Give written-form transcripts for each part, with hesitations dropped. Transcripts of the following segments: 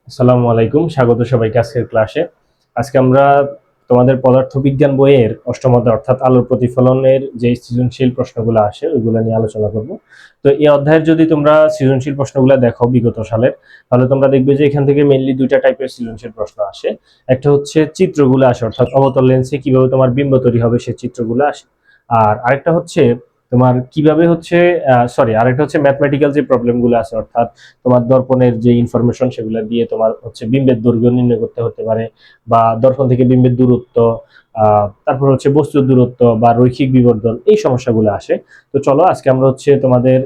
আসসালামু আলাইকুম, স্বাগত সবাইকে আজকের ক্লাসে। আজকে আমরা তোমাদের পদার্থবিজ্ঞান বইয়ের অষ্টম অধ্যায় অর্থাৎ আলোর প্রতিফলনের যে সৃজনশীল প্রশ্নগুলো আসে ওইগুলো নিয়ে আলোচনা করব। তো এই অধ্যায়ের যদি তোমরা সৃজনশীল প্রশ্নগুলো দেখো বিগত সালের, তাহলে তোমরা দেখবে যে এখান থেকে মেইনলি দুইটা টাইপের সৃজনশীল প্রশ্ন আসে। একটা হচ্ছে চিত্রগুলো আসে, অর্থাৎ অবতল লেন্সে কিভাবে তোমার বিম্ব তৈরি হবে সেই চিত্রগুলো আসে। আর আরেকটা হচ্ছে তোমার কিভাবে হচ্ছে আরেকটা হচ্ছে ম্যাথমেটিক্যাল যে প্রবলেমগুলো আছে, অর্থাৎ তোমার দর্পণের যে ইনফরমেশন সেগুলো দিয়ে তোমার হচ্ছে বিম্বের দৈর্ঘ্য নির্ণয় করতে হতে পারে, বা দর্পণ থেকে বিম্বের দূরত্ব, তারপর হচ্ছে বস্তুর দূরত্ব বা রৈখিক বিবর্ধন, এই সমস্যাগুলো আসে। তো চলো আজকে আমরা হচ্ছে তোমাদের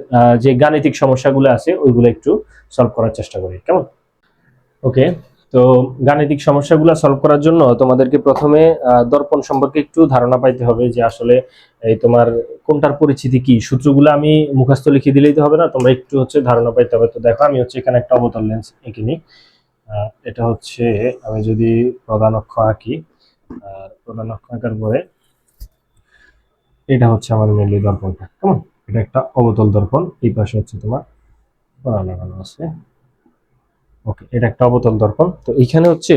যে গাণিতিক সমস্যাগুলো আছে ওইগুলো একটু সলভ করার চেষ্টা করি, কেমন? ওকে। তো গাণিতিক সমস্যাগুলো সলভ করার জন্য তোমাদেরকে প্রথমে দর্পণ সম্পর্কে একটু ধারণা পাইতে হবে, যে আসলে এই তোমার কোনটার পরিচিতি কি। সূত্রগুলো আমি মুখস্থ লিখে দিলেই তো হবে না, তোমরা একটু হচ্ছে ধারণা পাইতে হবে। তো দেখো আমি হচ্ছে এখানে একটা অবতল লেন্স এঁকে নিই। এটা হচ্ছে, আমি যদি প্রধান অক্ষ আঁকি, আর প্রধান অক্ষ আঁকার পরে এটা হচ্ছে আমার মেইনলি দর্পণটা, কেমন? এটা একটা অবতল দর্পণ, এই পাশে হচ্ছে তোমার কড়া লাগানো আছে। ওকে, এটা একটা অবতল দর্পণ। তো এইখানে হচ্ছে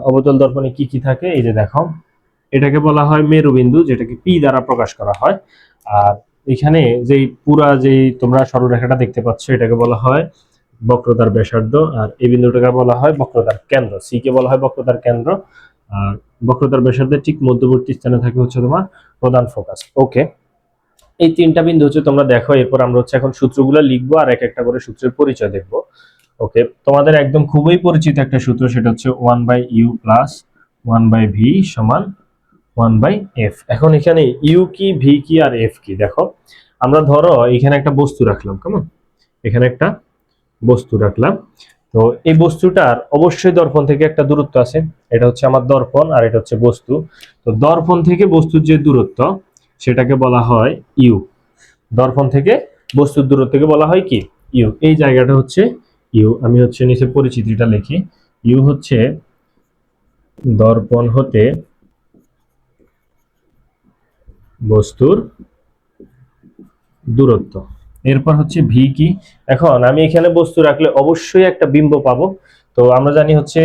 অবতল দর্পণে কি কি থাকে, এই যে দেখো, এটাকে বলা হয় মেরুবিন্দু, যেটাকে পি দ্বারা প্রকাশ করা হয়। আর এখানে যেই পুরা যেই তোমরা সরলরেখাটা দেখতে পাচ্ছ এটাকে বলা হয় বক্রতার ব্যাসার্ধ, আর এই বিন্দুটাকে বলা হয় বক্রতার কেন্দ্র, সি কে বলা হয় বক্রতার কেন্দ্র। আর বক্রতার ব্যাসার্ধের ঠিক মধ্যবর্তী স্থানে থাকে হচ্ছে তোমার প্রধান ফোকাস। ওকে, এই তিনটা বিন্দু হচ্ছে তোমরা দেখো। এরপর আমরা হচ্ছে এখন সূত্রগুলো লিখবো আর এক একটা করে সূত্রের পরিচয় দেখবো। ওকে, তোমাদের একদম খুবই পরিচিত একটা সূত্র, সেটা হচ্ছে 1/u প্লাস 1/v সমান 1/f। এখন এখানে ইউ কি, ভি কি আর এফ কি দেখো। আমরা ধরো এখানে একটা বস্তু রাখলাম, কেমন? এখানে একটা বস্তু রাখলাম। তো এই বস্তুটার অবশ্যই দর্পণ থেকে একটা দূরত্ব আছে, এটা হচ্ছে আমার দর্পণ আর এটা হচ্ছে বস্তু। তো দর্পণ থেকে বস্তুর যে দূরত্ব সেটাকে বলা হয় ইউ। দর্পণ থেকে বস্তুর দূরত্বকে বলা হয় কি, ইউ। এই জায়গাটা হচ্ছে ইউ। আমি হচ্ছে নিচে পরিচিতিটা লিখি। ইউ হচ্ছে দর্পণ হতে বস্তুর দূরত্ব। এরপর হচ্ছে ভি কি। এখন আমি এখানে বস্তু রাখলে অবশ্যই একটা বিম্ব পাবো। তো আমরা জানি হচ্ছে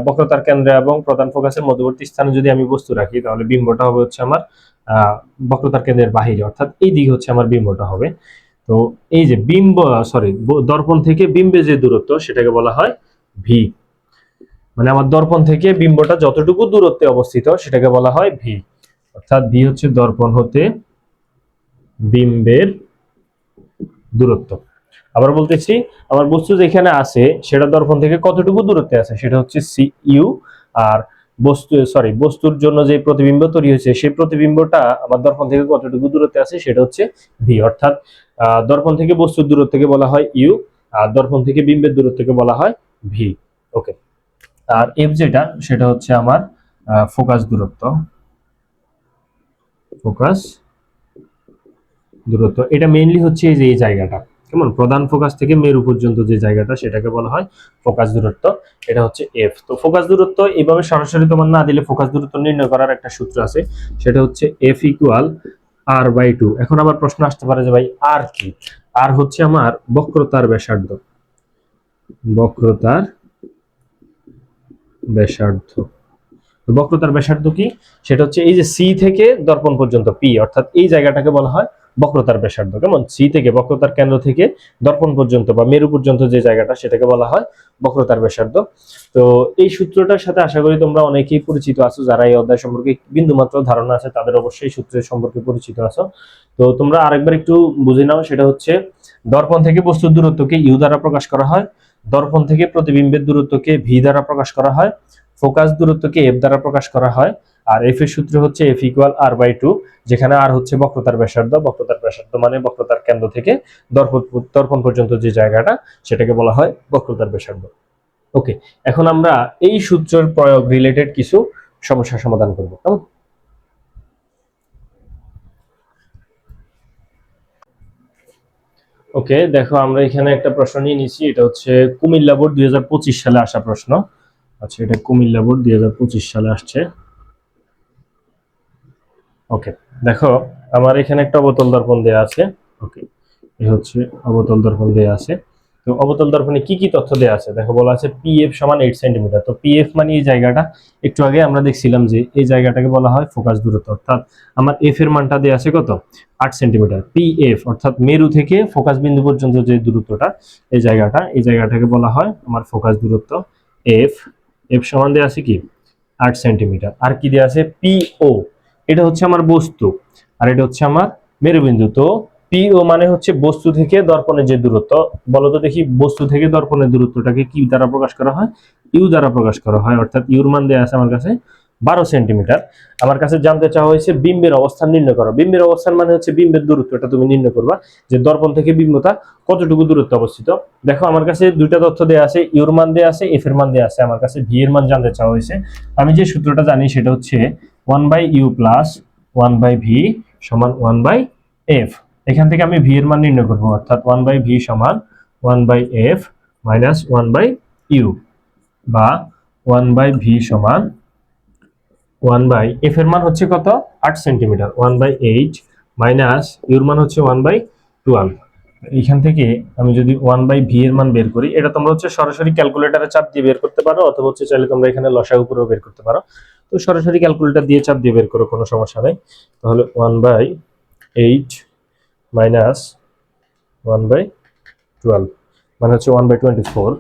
বক্রতার কেন্দ্রে এবং প্রধান ফোকাসের মধ্যবর্তী স্থানে যদি আমি বস্তু রাখি, তাহলে বিম্বটা হবে হচ্ছে আমার বক্রতার কেন্দ্রের বাহিরে, অর্থাৎ এই দিকে হচ্ছে আমার বিম্বটা হবে। তো এই যে বিম্ব, দর্পণ থেকে বিম্বে যে দূরত্ব সেটাকে বলা হয় ভি। মানে আমার দর্পণ থেকে বিম্বটা যতটুকু দূরত্বে অবস্থিত সেটাকে বলা হয় ভি। অর্থাৎ ভি হচ্ছে দর্পণ হতে বিম্বের দূরত্ব। আবার বলতেছি, আমার বস্তু যেখানে আছে সেটা দর্পণ থেকে কতটুকু দূরত্বে আছে সেটা হচ্ছে সি ইউ। আর বস্তুর জন্য যে প্রতিবিম্ব তৈরি হয়েছে সেই প্রতিবিম্বটা আমার দর্পণ থেকে কতটুকু দূরত্বে আছে সেটা হচ্ছে ভি। অর্থাৎ দর্পণ থেকে বস্তুর দূরত্বকে বলা হয় ইউ, আর দর্পণ থেকে বিম্বের দূরত্বকে বলা হয় ভি। ওকে, আর এফ যেটা সেটা হচ্ছে আমার ফোকাস দূরত্ব। ফোকাস দূরত্ব এটা মেইনলি হচ্ছে এই যে এই জায়গাটা, কেমন? প্রধান ফোকাস থেকে মেরু পর্যন্ত যে জায়গাটা সেটাকে বলা হয় ফোকাস দূরত্ব। এটা হচ্ছে এফ। তো ফোকাস দূরত্ব এইভাবে সরাসরি তোমার না দিলে ফোকাস দূরত্ব নির্ণয় করার একটা সূত্র আছে, সেটা হচ্ছে এফ ইকুয়াল r/2। এখন আবার প্রশ্ন আসতে পারে যে ভাই আর কি। আর হচ্ছে আমার বক্রতার ব্যাসার্ধ। বক্রতার ব্যাসার্ধ। বক্রতার ব্যাসার্ধ কি, সেটা হচ্ছে এই যে সি থেকে দর্পণ পর্যন্ত পি, অর্থাৎ এই জায়গাটাকে বলা হয় বক্রতার ব্যাসার্ধ। কেমন? সি থেকে বক্রতার কেন্দ্র থেকে দর্পণ পর্যন্ত বা মেরু পর্যন্ত যে জায়গাটা সেটাকে বলা হয় বক্রতার ব্যাসার্ধ। তো এই সূত্রটার সাথে আশা করি তোমরা অনেকেই পরিচিত আছো, যারা এই অধ্যায় সম্পর্কে বিন্দুমাত্র ধারণা আছে তাদের অবশ্যই সূত্রের সম্পর্কে পরিচিত আছো। তো তোমরা আরেকবার একটু বুঝে নাও, সেটা হচ্ছে দর্পণ থেকে বস্তুর দূরত্বকে ইউ দ্বারা প্রকাশ করা হয়, দর্পণ থেকে প্রতিবিম্বের দূরত্বকে ভি দ্বারা প্রকাশ করা হয়, ফোকাস দূরত্বকে এফ দ্বারা প্রকাশ করা হয়। আর এফ এর সূত্র হচ্ছে এফ ইকুয়াল r/2, যেখানে আর হচ্ছে বক্রতার ব্যাসার্ধ। বক্রতার ব্যাসার্ধ মানে বক্রতার কেন্দ্র থেকে দর্পণ পর্যন্ত যে জায়গাটা সেটাকে বলা হয় বক্রতার ব্যাসার্ধ। ওকে, এখন আমরা এই সূত্রের প্রয়োগ রিলেটেড কিছু সমস্যা সমাধান করব। ওকে, দেখো আমরা এখানে একটা প্রশ্ন নিয়ে নিছি, এটা হচ্ছে কুমিল্লা বোর্ড 2025 সালে আসা প্রশ্ন। আচ্ছা, এটা কুমিল্লা বোর্ড 2025 সালে আসছে। ওকে, দেখো আমার এখানে একটা অবতল দর্পণ দেয়া আছে। ওকে, এই হচ্ছে অবতল দর্পণ দেয়া আছে। তো অবতল দর্পণে কি কি তথ্য দেওয়া আছে দেখো, বলা আছে পিএফ সমান 8 সেন্টিমিটার। তো পিএফ মানে এই জায়গাটা, একটু আগে আমরা দেখছিলাম যে এই জায়গাটাকে বলা হয় ফোকাস দূরত্ব, অর্থাৎ আমার এফ এর মানটা দেওয়া আছে কত, 8 সেন্টিমিটার। পিএফ অর্থাৎ মেরু থেকে ফোকাস বিন্দু পর্যন্ত যে দূরত্বটা, এই জায়গাটাকে বলা হয় আমার ফোকাস দূরত্ব এফ। এফ সমান দেওয়া আছে কি 8 সেন্টিমিটার। আর কি দেওয়া আছে পিও, এটা হচ্ছে আমার বস্তু আর এটা হচ্ছে আমার মেরুবিন্দু। তো পিও মানে হচ্ছে বস্তু থেকে দর্পণের যে দূরত্ব। বলতো দেখি, বস্তু থেকে দর্পণের দূরত্বটাকে কি দ্বারা প্রকাশ করা হয়, ইউ দ্বারা প্রকাশ করা হয়। অর্থাৎ ইউর মান দেওয়া আছে আমার কাছে 12 সেন্টিমিটার। আমার কাছে জানতে চাওয়া হয়েছে বিম্বের অবস্থান নির্ণয় করো। বিম্বের অবস্থান মানে হচ্ছে বিম্বের দূরত্বটা তুমি নির্ণয় করবা, যে দর্পণ থেকে বিম্বটা কতটুকু দূরত্ব অবস্থিত। দেখো আমার কাছে দুইটা তথ্য দেওয়া আছে, ইউর মান দেওয়া আছে, এফ এর মান দেওয়া আছে। আমার কাছে ভি এর মান জানতে চাওয়া হয়েছে। আমি যে সূত্রটা জানি সেটা হচ্ছে 1/u প্লাস 1/v সমান 1/f। এখান থেকে আমি ভি এর মান নির্ণয় করবো, অর্থাৎ 1/v সমান 1/f মাইনাস 1/u, বা 1/v সমান 1/f এর মান হচ্ছে কত 8 সেন্টিমিটার, 1/8 মাইনাস ইউর মান হচ্ছে 1/12। এইখান থেকে আমি যদি 1/v এর মান বের করি, এটা তোমরা হচ্ছে সরাসরি ক্যালকুলেটরে চাপ দিয়ে বের করতে পারো, অথবা হচ্ছে চাইলে তোমরা এখানে লসাগু করেও বের করতে পারো। তো সরাসরি ক্যালকুলেটর দিয়ে চাপ দিয়ে বের করো, কোনো সমস্যা নেই। তাহলে 1/8 মাইনাস 1/12 মানে হচ্ছে 1/24,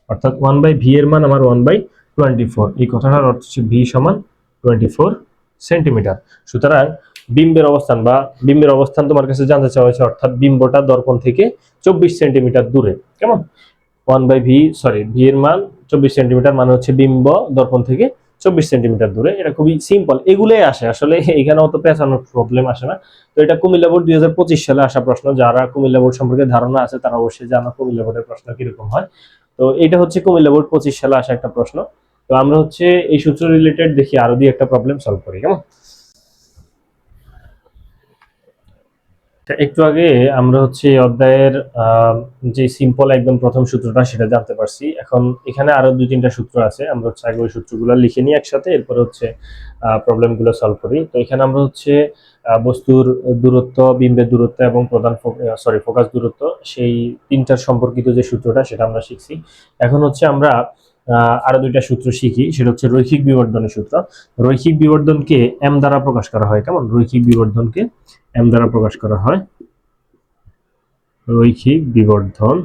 অর্থাৎ 1/v এর মান আমার 1/24। এই কথাটার অর্থ হচ্ছে v সমান 24 সেন্টিমিটার। সুতরাং বিম্বের অবস্থান তোমার কাছে জানতে চাওয়া হয়েছে, অর্থাৎ বিম্বটা দর্পণ থেকে 24 সেন্টিমিটার দূরে। কেমন, 1/v ভি এর মান 24 সেন্টিমিটার, মানে হচ্ছে বিম্ব দর্পণ থেকে 24 সেন্টিমিটার দূরে। এটা খুবই সিম্পল, এগুলোই আসে আসলে, এখানে অত পেঁচানোর প্রবলেম আসে না। তো এটা কুমিল্লা বোর্ড 2025 সালে আসা প্রশ্ন। যারা কুমিল্লা বোর্ড সম্পর্কে ধারণা আছে তারা অবশ্যই জানো কুমিল্লা বোর্ডের প্রশ্ন কিরকম হয়। তো এটা হচ্ছে কুমিল্লা বোর্ড 25 সালে আসা একটা প্রশ্ন। তো আমরা হচ্ছে এই সূত্র রিলেটেড দেখি আরো দিয়ে একটা প্রবলেম সলভ করি। কেমন, একটু আগে আমরা হচ্ছে এই অধ্যায়ের যে সিম্পল একদম প্রথম সূত্রটা সেটা জানতে পারছি। এখন এখানে আরো 2-3টা সূত্র আছে, আমরা হচ্ছে আগে ওই সূত্রগুলো লিখে নিই একসাথে, এরপরে হচ্ছে প্রবলেমগুলো সলভ করি। তো এখানে আমরা হচ্ছে বস্তুর দূরত্ব, বিম্বের দূরত্ব এবং প্রধান ফোকাস দূরত্ব, সেই তিনটার সম্পর্কিত যে সূত্রটা সেটা আমরা শিখছি। এখন হচ্ছে আমরা আরো 2টা সূত্র শিখি, সেটা হচ্ছে রৈখিক বিবর্ধনের সূত্র। রৈখিক বিবর্ধনকে এম দ্বারা প্রকাশ করা হয়। কেমন, রৈখিক বিবর্ধনকে এম দ্বারা প্রকাশ করা হয়। রৈখিক বিবর্ধন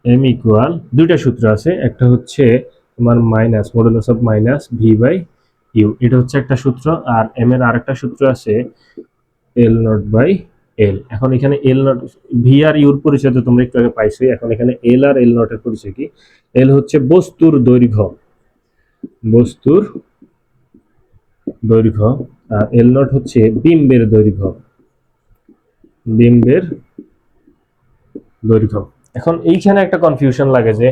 এম ইকুয়াল, 2টা সূত্র আছে, একটা হচ্ছে তোমার minus modulus of minus v by u, এটা হচ্ছে একটা সূত্র। আর এম এর আরেকটা সূত্র আছে এল নট বাই এল। এখন এখানে এল নট, ভি আর ইউর পরিচয় তো তোমরা একটু আগে পাইছোই। এখন এখানে এল আর এল নট এর পরিচয় কি? এল হচ্ছে বস্তুর দৈর্ঘ্য, আর এল নট হচ্ছে বিম্বের দৈর্ঘ্য। এখন এইখানে একটা কনফিউশন লাগে যে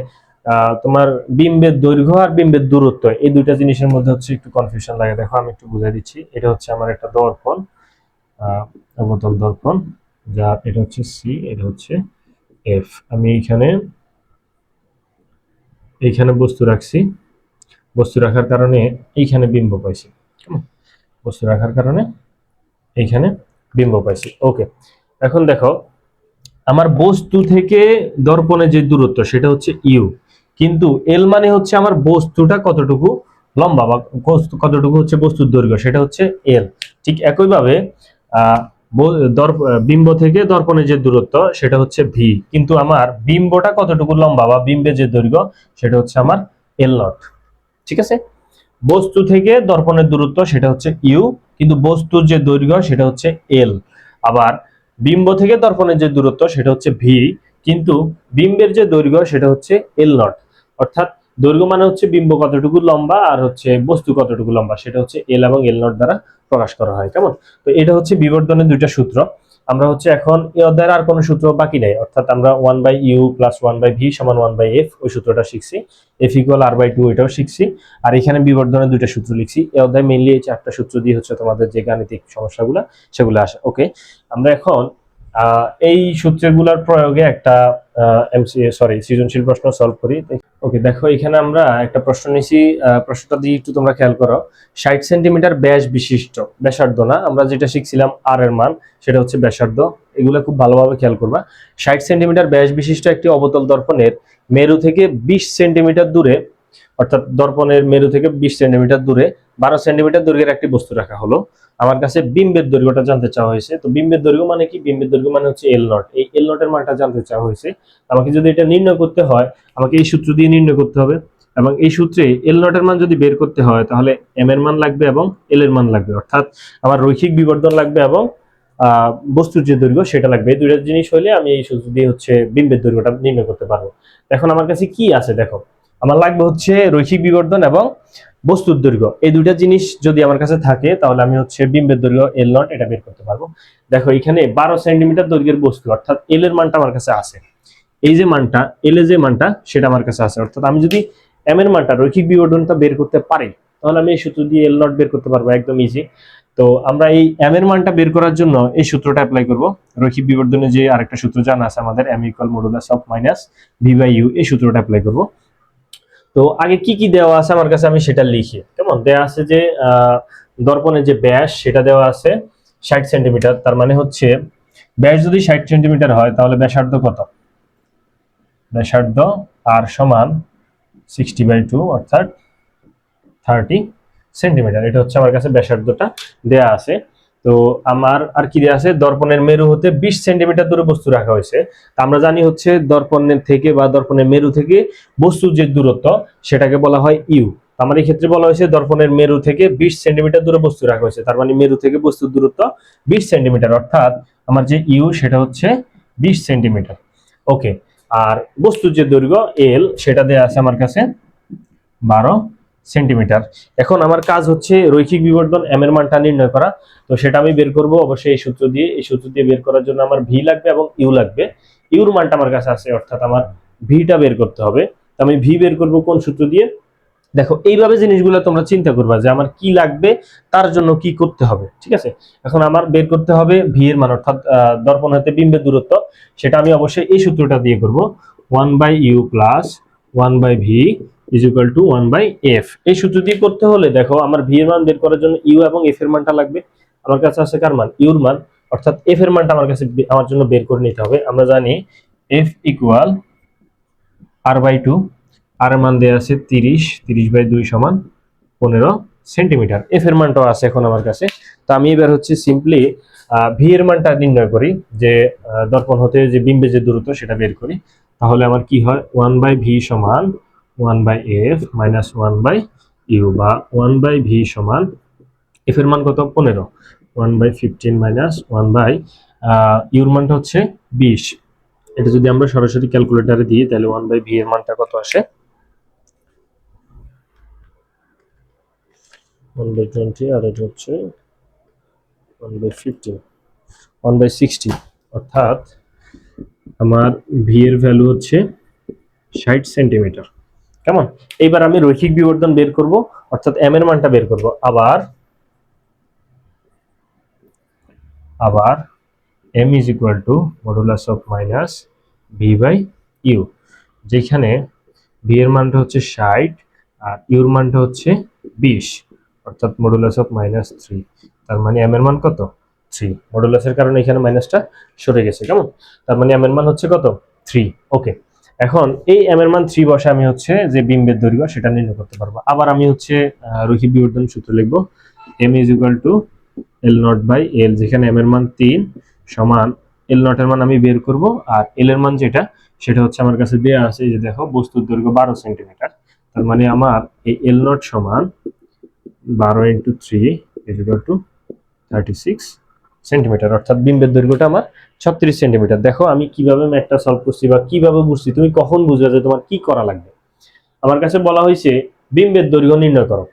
তোমার বিম্বের দৈর্ঘ্য আর বিম্বের দূরত্ব, এই দুইটা জিনিসের মধ্যে হচ্ছে একটু কনফিউশন লাগে। দেখো আমি একটু বুঝাই দিচ্ছি। এটা হচ্ছে আমার একটা দর্পণ, অবতল দর্পণ, যা এটা হচ্ছে সি, এটা হচ্ছে এফ। আমি এইখানে বস্তু রাখছি, বস্তু রাখার কারণে এইখানে বিম্ব পাইছি। বস্তু রাখার কারণে এইখানে বিম্ব পাইছি। ওকে, এখন দেখো আমার বস্তু থেকে দর্পণের যে দূরত্ব সেটা হচ্ছে ইউ, কিন্তু এল মানে হচ্ছে আমার বস্তুটা কতটুকু লম্বা বা কতটুকু হচ্ছে বস্তুর দৈর্ঘ্য, সেটা হচ্ছে এল। ঠিক একইভাবে বিম্ব থেকে দর্পণের যে দূরত্ব সেটা হচ্ছে ভি, কিন্তু আমার বিম্বটা কতটুকু লম্বা বা বিম্বের যে দৈর্ঘ্য সেটা হচ্ছে আমার এল নট। ঠিক আছে, বস্তু থেকে দর্পণের দূরত্ব সেটা হচ্ছে ইউ, কিন্তু বস্তুর যে দৈর্ঘ্য সেটা হচ্ছে এল। আবার বিম্ব থেকে দর্পণের যে দূরত্ব সেটা হচ্ছে ভি, কিন্তু বিম্বের যে দৈর্ঘ্য সেটা হচ্ছে এল নট। অর্থাৎ দৈর্ঘ্য মানে হচ্ছে বিম্ব কতটুকু লম্বা আর হচ্ছে বস্তু কতটুকু লম্বা, সেটা হচ্ছে এল এবং এল নট দ্বারা প্রকাশ করা হয়। কেমন, তো এটা হচ্ছে বিবর্ধনের 2টা সূত্র। আমরা হচ্ছে এখন এই অধ্যায়ের আর কোনো সূত্র বাকি নেই, অর্থাৎ আমরা 1/u প্লাস 1/v সমান 1/f ওই সূত্রটা শিখছি। f ইকুয়াল r/2 এটাও শিখছি। আর এখানে বিবর্ধনের 2টা সূত্র লিখছি। এই অধ্যায় মেইনলি এই 4টা সূত্র দিয়ে হচ্ছে তোমাদের যে গাণিতিক সমস্যাগুলো সেগুলো আসে। ওকে, আমরা এখন এই সূত্রগুলোর প্রয়োগে একটা সৃজনশীল প্রশ্ন সলভ করি। ওকে, দেখো এখানে আমরা একটা প্রশ্ন নিয়েছি, প্রশ্নটা দিয়ে একটু তোমরা খেয়াল করো। 60 সেন্টিমিটার ব্যাস বিশিষ্ট, ব্যাসার্ধ না, আমরা যেটা শিখছিলাম আর এর মান, সেটা হচ্ছে ব্যাসার্ধ। এগুলো খুব ভালোভাবে খেয়াল করবা। 60 সেন্টিমিটার ব্যাস বিশিষ্ট একটি অবতল দর্পণের মেরু থেকে 20 সেন্টিমিটার দূরে, অর্থাৎ দর্পণের মেরু থেকে 20 সেন্টিমিটার দূরে 12 সেন্টিমিটার দৈর্ঘ্যের একটি বস্তু রাখা হলো। আমার কাছে বিম্বের দৈর্ঘ্যটা জানতে চাওয়া হয়েছে। তো বিম্বের দৈর্ঘ্য মানে কি? বিম্বের দৈর্ঘ্য মানে হচ্ছে এল নট। এই এল নটের মানটা জানতে চাওয়া হয়েছে। আমাকে যদি এটা নির্ণয় করতে হয়, আমাকে এই সূত্র দিয়ে নির্ণয় করতে হবে, এবং এই সূত্রে এল নটের মান যদি বের করতে হয় তাহলে এম এর মান লাগবে এবং এল এর মান লাগবে, অর্থাৎ আমার রৈখিক বিবর্ধন লাগবে এবং বস্তুর যে দৈর্ঘ্য সেটা লাগবে। এই দুইটা জিনিস হলে আমি এই সূত্র দিয়ে হচ্ছে বিম্বের দৈর্ঘ্যটা নির্ণয় করতে পারবো। এখন আমার কাছে কি আছে দেখো, আমার লাগবে হচ্ছে রৈখিক বিবর্ধন এবং বস্তুর দৈর্ঘ্য। এই দুইটা জিনিস যদি আমার কাছে থাকে তাহলে আমি হচ্ছে বিম্বের দৈর্ঘ্য এল নট এটা বের করতে পারবো। দেখো এখানে 12 সেন্টিমিটার দৈর্ঘ্যের বস্তু, অর্থাৎ এল এর মানটা আমার কাছে আছে। এই যে মানটা, এল এর যে মানটা সেটা আমার কাছে আছে, অর্থাৎ আমি যদি এম এর মানটা, রৈখিক বিবর্ধনটা বের করতে পারি তাহলে আমি এই সূত্র দিয়ে এল নট বের করতে পারবো, একদম ইজি। তো আমরা এই এম এর মানটা বের করার জন্য এই সূত্রটা অ্যাপ্লাই করব। রৈখিক বিবর্ধনের যে আরেকটা সূত্র জানা আছে আমাদের, m equal modulus of minus v by u, এই সূত্রটা অ্যাপ্লাই করব। তো আগে কি কি দেওয়া আছে আমার কাছে, আমি সেটা লিখি। কেমন দেওয়া আছে যে দর্পণের যে ব্যাস সেটা দেওয়া আছে 60 সেন্টিমিটার। তার মানে হচ্ছে ব্যাস যদি 60 সেন্টিমিটার হয় তাহলে ব্যাসার্ধ কত? ব্যাসার্ধ আর সমান 60/2 অর্থাৎ 30 সেন্টিমিটার। এটা হচ্ছে আমার কাছে ব্যাসার্ধটা দেয়া আছে। তো আমার আর কি দেয়া আছে, দর্পণের মেরু হতে 20 সেন্টিমিটার দূরে বস্তু রাখা হয়েছে। তা আমরা জানি হচ্ছে দর্পণের থেকে বা দর্পণের মেরু থেকে বস্তুর যে দূরত্ব সেটাকে বলা হয় ইউ। আমার এই ক্ষেত্রে বলা হয়েছে দর্পণের মেরু থেকে 20 সেন্টিমিটার দূরে বস্তু রাখা হয়েছে, তার মানে মেরু থেকে বস্তুর দূরত্ব 20 সেন্টিমিটার, অর্থাৎ আমার যে ইউ সেটা হচ্ছে 20 সেন্টিমিটার। ওকে, আর বস্তুর যে দৈর্ঘ্য এল সেটা দেয়া আছে আমার কাছে 12 সেন্টিমিটার। এখন আমার কাজ হচ্ছে রৈখিক বিবর্ধন এম এর মানটা নির্ণয় করা। তো সেটা আমি বের করব অবশ্যই এই সূত্র দিয়ে। এই সূত্র দিয়ে বের করার জন্য আমার ভি লাগবে এবং ইউ লাগবে। ইউর মানটা আমার কাছে আছে, অর্থাৎ আমার ভিটা বের করতে হবে। তো আমি ভি বের করব কোন সূত্র দিয়ে? দেখো এইভাবে জিনিসগুলো তোমরা চিন্তা করবা যে আমার কি লাগবে, তার জন্য কি করতে হবে। ঠিক আছে, এখন আমার বের করতে হবে ভি এর মান, অর্থাৎ দর্পণ হতে বিম্বের দূরত্ব। সেটা আমি অবশ্যই এই সূত্রটা দিয়ে করব, 1/u plus 1/v is equal two 1/f। এই সূত্র দিয়ে করতে হলে দেখো আমার ভি এর মান বের করার জন্য ইউ এবং এফ এর মানটা লাগবে। আমার কাছে আছে কার মান? ইউর মান, অর্থাৎ এফ এর মানটা আমার কাছে আমার জন্য বের করে নিতে হবে। আমরা জানি এফ ইকুয়াল r/2, আর এর মান দেয়া আছে 30/2 সমান 15 সেন্টিমিটার। এফ এর মানটাও আছে এখন আমার কাছে। তো আমি এবার হচ্ছে সিম্পলি ভি এর মানটা নির্ণয় করি, যে দর্পণ হতে যে বিম্বের যে দূরত্ব সেটা বের করি। তাহলে আমার কি হয়, 1/v সমান 1/f মাইনাস 1/u, বা 1/v সমান এফ এর মান কত? 15, 1/15 মাইনাস 1/, ইউর মানটা হচ্ছে 20। এটা যদি আমরা সরাসরি ক্যালকুলেটরে দিই তাহলে 1/v এর মানটা কত আসে? 1/20, আর এটা হচ্ছে 1/15, 1/60, অর্থাৎ আমার ভি এর ভ্যালু হচ্ছে 60 সেন্টিমিটার। কেমন? এইবার আমি রৈখিক বিবর্ধন বের করব, অর্থাৎ এম এর মানটা বের করব। আবার m is equal to modulus of minus v by u, যেখানে ভি এর মানটা হচ্ছে 60 আর ইউর মানটা হচ্ছে 20, অর্থাৎ মডুলাস অফ মাইনাস 3। তার মানে এম এর মান কত? 3। মডুলাসের কারণে এখানে মাইনাসটা সরে গেছে। কেমন? তার মানে এম এর মান হচ্ছে কত? 3। ওকে, এখন এই এম এর মান 3 বসে আমি হচ্ছে যে বিম্বের দৈর্ঘ্য সেটা নির্ণয় করতে পারবো। আবার আমি হচ্ছে রৈখিক বিবর্ধন সূত্র লিখবো, m is equal to l nought by l, যেখানে এম এর মান 3 সমান এল নট এর মান আমি বের করব, আর এল এর মান যেটা সেটা হচ্ছে আমার কাছে দেয়া আছে। এই যে দেখো, বস্তুর দৈর্ঘ্য 12 সেন্টিমিটার। তার মানে আমার এই এল নট সমান 12 × 3 ইজ ইকুয়াল টু 36 সেন্টিমিটার, অর্থাৎ বিম্বের দৈর্ঘ্যটা আমার 36 সেন্টিমিটার। দেখো আমি কিভাবে ম্যাথটা সলভ করছি বা কিভাবে বুঝছি, তুমি কখন বুঝবে যে তোমার কি করা লাগবে। আমার কাছে বলা হয়েছে বিম্বের দৈর্ঘ্য নির্ণয় করো।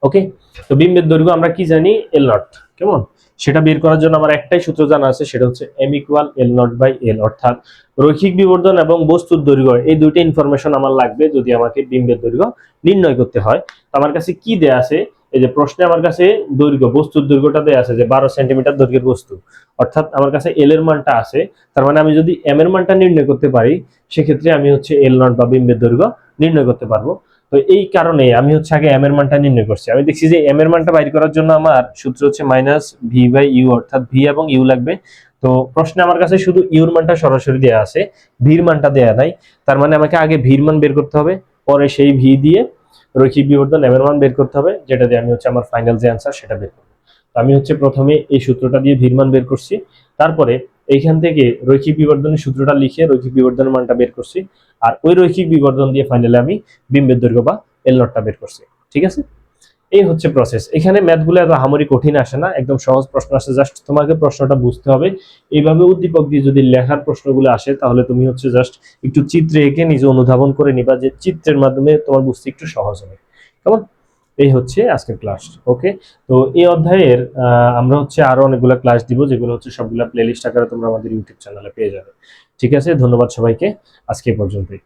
ওকে, তো বিম্বের দৈর্ঘ্য আমরা কি জানি? এল নট। কেমন? সেটা বের করার জন্য আমার একটাই সূত্র জানা আছে, সেটা হচ্ছে m equal l nought by l, অর্থাৎ রৈখিক বিবর্ধন এবং বস্তুর দৈর্ঘ্য, এই দুইটা ইনফরমেশন আমার লাগবে যদি আমাকে বিম্বের দৈর্ঘ্য নির্ণয় করতে হয়। তো আমার কাছে কি দেয়া আছে? এই যে প্রশ্নে আমার কাছে দৈর্ঘ্য, বস্তুর দৈর্ঘ্যটা দেয়া আছে যে 12 সেন্টিমিটার দৈর্ঘ্যের বস্তু, অর্থাৎ আমার কাছে এল এর মানটা আছে। তার মানে আমি যদি এম এর মানটা নির্ণয় করতে পারি, সেক্ষেত্রে আমি হচ্ছে এল নট বা বিম্বের দৈর্ঘ্য নির্ণয় করতে পারবো। তো এই কারণে আমি হচ্ছে আগে এম এর মানটা নির্ণয় করছি। আমি দেখছি যে এম এর মানটা বাইর করার জন্য আমার সূত্র হচ্ছে মাইনাস ভি বাই ইউ, অর্থাৎ ভি এবং ইউ লাগবে। তো প্রশ্নে আমার কাছে শুধু ইউর মানটা সরাসরি দেয়া আছে, ভির মানটা দেয়া নাই। তার মানে আমাকে আগে ভির মান বের করতে হবে, পরে সেই ভি দিয়ে রৈখিক বিবর্ধন এম এর মান বের করতে হবে, যেটা দিয়ে আমি হচ্ছে আমার ফাইনাল যে অ্যান্সার সেটা বের করবো। তো আমি হচ্ছে প্রথমে এই সূত্রটা দিয়ে ভির মান বের করছি, তারপরে এইখান থেকে রৈখিক বিবর্ধনের সূত্রটা লিখে রৈখিক বিবর্ধনের মানটা বের করছি, আর ওই রৈখিক বিবর্ধন দিয়ে ফাইনালি আমি বিম্বের দৈর্ঘ্য বা এল নটটা বের করছি। ঠিক আছে, এই হচ্ছে প্রসেস। এখানে ম্যাথগুলো এত হামরি কঠিন আসে না, একদম সহজ প্রশ্ন আসে, জাস্ট তোমাকে প্রশ্নটা বুঝতে হবে। এইভাবে উদ্দীপক দিয়ে যদি লেখার প্রশ্নগুলো আসে, তাহলে তুমি হচ্ছে জাস্ট একটু চিত্রে এঁকে নিজে অনুধাবন করে নিবা, যে চিত্রের মাধ্যমে তোমার বুঝতে একটু সহজ হবে। কেমন? এই হচ্ছে আজকের ক্লাস। ওকে, তো এই অধ্যায়ের আমরা হচ্ছে আরো অনেকগুলো ক্লাস দিব, যেগুলো হচ্ছে সবগুলা প্লেলিস্ট আকারে তোমরা আমাদের ইউটিউব চ্যানেলে পেয়ে যাবে। ঠিক আছে, ধন্যবাদ সবাইকে, আজকে পর্যন্তই।